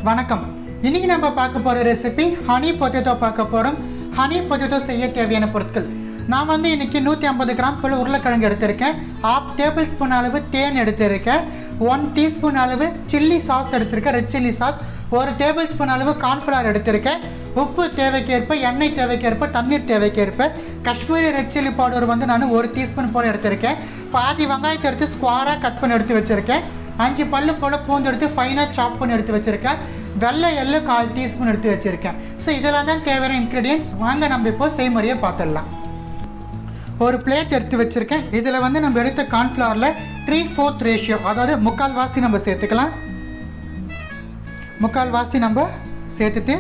வணக்கம். இன்னைக்கு நம்ம பார்க்க போற ரெசிபி ஹனி பொட்டேட்டோ பார்க்க போறோம். ஹனி பொட்டேட்டோ செய்ய தேவையான பொருட்கள் நான் வந்து இன்னைக்கு 150 கிராம் போல உருளைக்கிழங்கு எடுத்திருக்கேன். 1/2 டேபிள் ஸ்பூன் அளவு தேன் எடுத்திருக்கேன். 1 டீஸ்பூன் அளவு சில்லி சாஸ் எடுத்திருக்கேன், red chilli sauce. 1 table spoon அளவு கார்ன்ஃப்ளவர் எடுத்திருக்கேன். உப்பு தேவைக்கேற்ப, எண்ணெய் தேவைக்கேற்ப, தண்ணீர் தேவைக்கேற்ப. காஷ்மீரி ரெட் சில்லி பவுடர் வந்து நான் 1 டீஸ்பூன் போல எடுத்திருக்கேன். பாதி வெங்காயத்தை எடுத்து ஸ்குவாராக கட் பண்ணி எடுத்து வச்சுருக்கேன். 5 பல்லு போல் பூண்டு எடுத்து ஃபைனாக சாப் பண்ணி எடுத்து வச்சுருக்கேன். வெள்ளை எள்ளு 1/4 டீஸ்பூன் எடுத்து வச்சுருக்கேன். ஸோ இதெல்லாம் தான் தேவையான இன்க்ரீடியன்ஸ். வாங்க நம்ம இப்போ செய்முறையை பார்த்துடலாம். ஒரு பிளேட் எடுத்து வச்சுருக்கேன். இதில் வந்து நம்ம எடுத்த கார்ன்ஃப்ளவரில் 3/4 ரேஷியோ, அதாவது 1/4 வாசி நம்ம சேர்த்துக்கலாம். 1/4 வாசி நம்ம சேர்த்துட்டு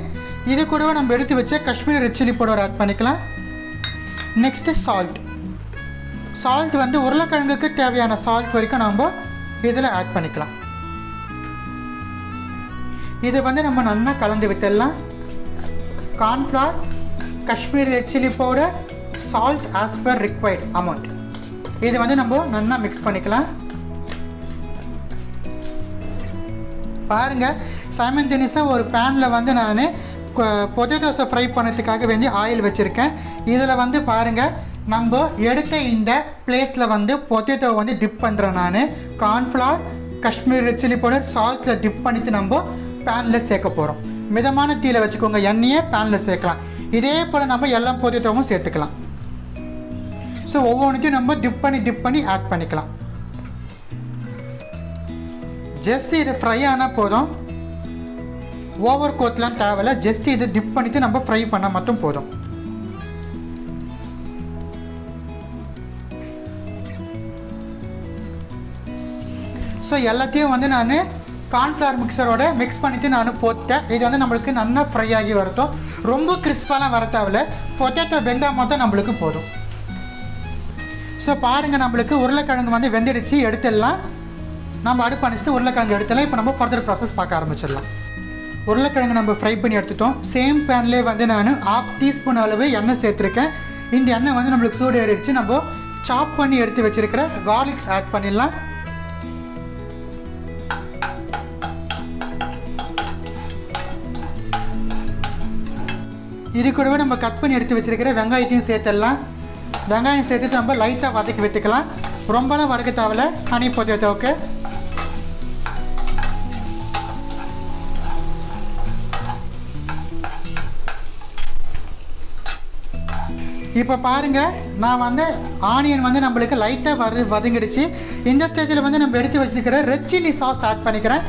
இது கூடவே நம்ம எடுத்து வச்ச Kashmiri red chilli powder add பண்ணிக்கலாம். நெக்ஸ்ட்டு சால்ட் வந்து உருளைக்கிழங்குக்கு தேவையான சால்ட் வரைக்கும் நம்ம இதில் ஆட் பண்ணிக்கலாம். இதை வந்து நம்ம நல்லா கலந்து விட்டுடலாம். Cornflour, Kashmiri red chilli powder, salt as per required amount. இது வந்து நம்ம நல்லா மிக்ஸ் பண்ணிக்கலாம். பாருங்கள், சைமல்டேனியஸாக ஒரு பேனில் வந்து நான் பொட்டேட்டோஸை ஃப்ரை பண்ணுறதுக்காக வேண்டி ஆயில் வச்சுருக்கேன். இதில் வந்து பாருங்கள், நம்ம எடுத்த இந்த பிளேட்டில் வந்து பொட்டேட்டோ வந்து டிப் பண்ணுறேன். நான் cornflour, Kashmiri red chilli powder, சால்ட்டில் டிப் பண்ணிவிட்டு நம்ம பேனில் சேர்க்க போகிறோம். மிதமான தீயில் வச்சுக்கோங்க, எண்ணெயை பேனில் சேர்க்கலாம். இதே போல் நம்ம எல்லா பொட்டேட்டோவும் சேர்த்துக்கலாம். ஸோ ஒவ்வொன்றுத்தையும் நம்ம டிப் பண்ணி ஆட் பண்ணிக்கலாம். ஜஸ்ட் இது ஃப்ரை ஆனால் போதும், ஓவர் கோட்லாம் தேவையில்ல. ஜஸ்ட் இதை டிப் பண்ணிவிட்டு நம்ம ஃப்ரை பண்ணால் மட்டும் போதும். ஸோ எல்லாத்தையும் வந்து நான் கார்ன்ஃப்ளவர் மிக்சரோட மிக்ஸ் பண்ணிவிட்டு நான் போட்டேன். இது வந்து நம்மளுக்கு நல்லா ஃப்ரை ஆகி வரட்டும். ரொம்ப கிறிஸ்பாலாம் வர தேவையில்ல, பொட்டேட்டோ வெந்தால் மட்டும் நம்மளுக்கு போதும். ஸோ பாருங்கள், நம்மளுக்கு உருளைக்கிழங்கு வந்து வெந்துடுச்சு, எடுத்துடலாம். நம்ம அடுப்பு அணைச்சிட்டு உருளைக்கிழங்கு எடுத்துடலாம். இப்போ நம்ம ஃபர்தர் ப்ராசஸ் பார்க்க ஆரம்பிச்சிடலாம். உருளைக்கிழங்கு நம்ம ஃப்ரை பண்ணி எடுத்துட்டோம். சேம் பேன்லேயே வந்து நான் 1/2 டீஸ்பூன் அளவு எண்ணெய் சேர்த்துருக்கேன். இந்த எண்ணெய் வந்து நம்மளுக்கு சூடு ஏறிடுச்சு. நம்ம சாப் பண்ணி எடுத்து வச்சுருக்கிற கார்லிக்ஸ் ஆட் பண்ணிடலாம். இது கூடவே நம்ம கட் பண்ணி எடுத்து வச்சுருக்கிற வெங்காயத்தையும் சேர்த்துடலாம். வெங்காயம் சேர்த்துட்டு நம்ம லைட்டாக வதக்கி விட்டுக்கலாம். ரொம்பலாம் வதக்க தேவையில்ல ஹனி பொட்டேட்டோவுக்கு. இப்போ பாருங்கள், நான் வந்து ஆனியன் வந்து நம்மளுக்கு லைட்டாக வதங்கிடுச்சு. இந்த ஸ்டேஜில் வந்து நம்ம எடுத்து வச்சுருக்கிற ரெட் சில்லி சாஸ் ஆட் பண்ணிக்கிறேன்.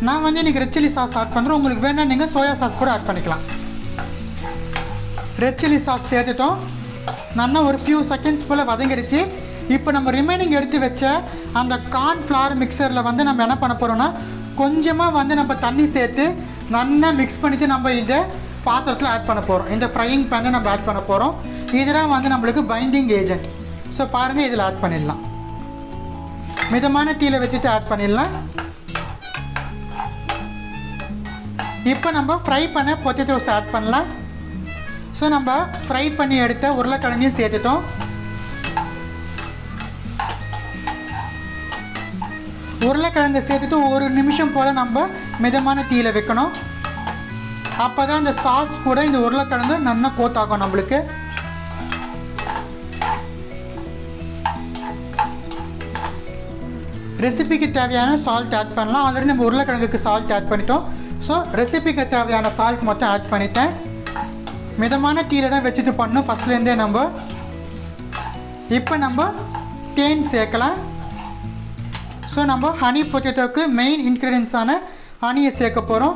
நான் வந்து இன்றைக்கி ரெட் சில்லி சாஸ் ஆட் பண்ணுறேன். உங்களுக்கு வேணா நீங்கள் சோயா சாஸ் கூட ஆட் பண்ணிக்கலாம். ரெட் சில்லி சாஸ் சேர்த்துட்டோம். நல்லா ஒரு ஃபியூ செகண்ட்ஸ் போல் வதங்கிடுச்சு. இப்போ நம்ம ரிமைனிங் எடுத்து வச்ச அந்த கார்ன்ஃப்ளவர் மிக்சரில் வந்து நம்ம என்ன பண்ண போகிறோம்னா, கொஞ்சமாக வந்து நம்ம தண்ணி சேர்த்து நல்லா மிக்ஸ் பண்ணிவிட்டு நம்ம இந்த பாத்திரத்தில் ஆட் பண்ண போகிறோம். இந்த ஃப்ரையிங் பேனை நம்ம ஆட் பண்ண போகிறோம். இதெல்லாம் வந்து நம்மளுக்கு பைண்டிங் ஏஜென்ட். ஸோ பாருங்கள், இதில் ஆட் பண்ணிடலாம். மிதமான தீயில் வச்சுட்டு ஆட் பண்ணிடலாம். இப்போ நம்ம ஃப்ரை பண்ண பொட்டேட்டோஸ் ஆட் பண்ணலாம். ஸோ நம்ம ஃப்ரை பண்ணி எடுத்த உருளைக்கிழங்கையும் சேர்த்துட்டோம். உருளைக்கிழங்கை சேர்த்துட்டு 1 நிமிஷம் போல் நம்ம மிதமான தீயில் வைக்கணும். அப்போ தான் இந்த சாஸ் கூட இந்த உருளைக்கிழங்கு நல்லா கோத்தாகும் நம்மளுக்கு. ரெசிபிக்கு தேவையான சால்ட் ஆட் பண்ணலாம். ஆல்ரெடி நம்ம உருளைக்கிழங்குக்கு சால்ட் ஆட் பண்ணிட்டோம். ஸோ ரெசிபிக்கு தேவையான சால்ட் மட்டும் ஆட் பண்ணிட்டேன். மிதமான தீயில் தான் வச்சுட்டு பண்ணணும் ஃபஸ்ட்லேருந்தே நம்ம. இப்போ நம்ம தேன் சேர்க்கலாம். ஸோ நம்ம ஹனி பொட்டேட்டோவுக்கு மெயின் இன்க்ரீடியன்ஸான ஹனியை சேர்க்க போகிறோம்.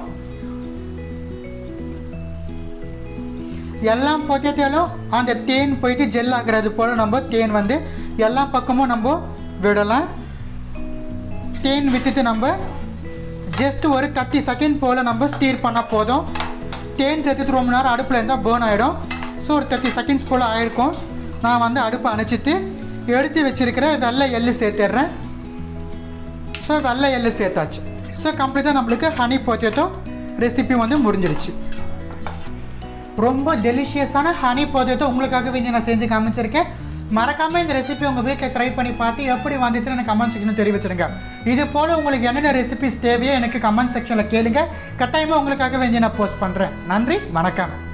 எல்லா பொட்டேட்டோலும் அந்த தேன் போயிட்டு ஜெல் ஆகிறது போல் நம்ம தேன் வந்து எல்லா பக்கமும் நம்ம விடலாம். தேன் விட்டுட்டு நம்ம ஜஸ்ட் ஒரு 30 செகண்ட் போல் நம்ம ஸ்டீர் பண்ணால் போதும். தேன் சேர்த்துட்டு ரொம்ப நேரம் அடுப்பில் இருந்தால் பேர்ன் ஆகிடும். ஸோ ஒரு 30 செகண்ட்ஸ் போல் ஆகிருக்கும். நான் வந்து அடுப்பை அணைச்சிட்டு எடுத்து வச்சுருக்கிற வெள்ளை எள்ளு சேர்த்துடுறேன். ஸோ வெள்ளை எள்ளு சேர்த்தாச்சு. ஸோ கம்ப்ளீட்டாக நம்மளுக்கு ஹனி பொட்டேட்டோ ரெசிபி வந்து முடிஞ்சிருச்சு. ரொம்ப டெலிஷியஸான ஹனி பொட்டேட்டோ உங்களுக்காக வேண்டி நான் செஞ்சு காமிச்சிருக்கேன். மறக்காமல் இந்த ரெசிபி உங்கள் வீட்டில் ட்ரை பண்ணி பார்த்து எப்படி வந்துச்சுன்னு எனக்கு கமெண்ட் செக்ஷனில் தெரிவிச்சிருங்க. இது போல் உங்களுக்கு என்னென்ன ரெசிபிஸ் தேவையோ எனக்கு கமெண்ட் செக்ஷனில் கேளுங்க. கட்டாயமாக உங்களுக்காக வேண்டி நான் போஸ்ட் பண்ணுறேன். நன்றி, வணக்கம்.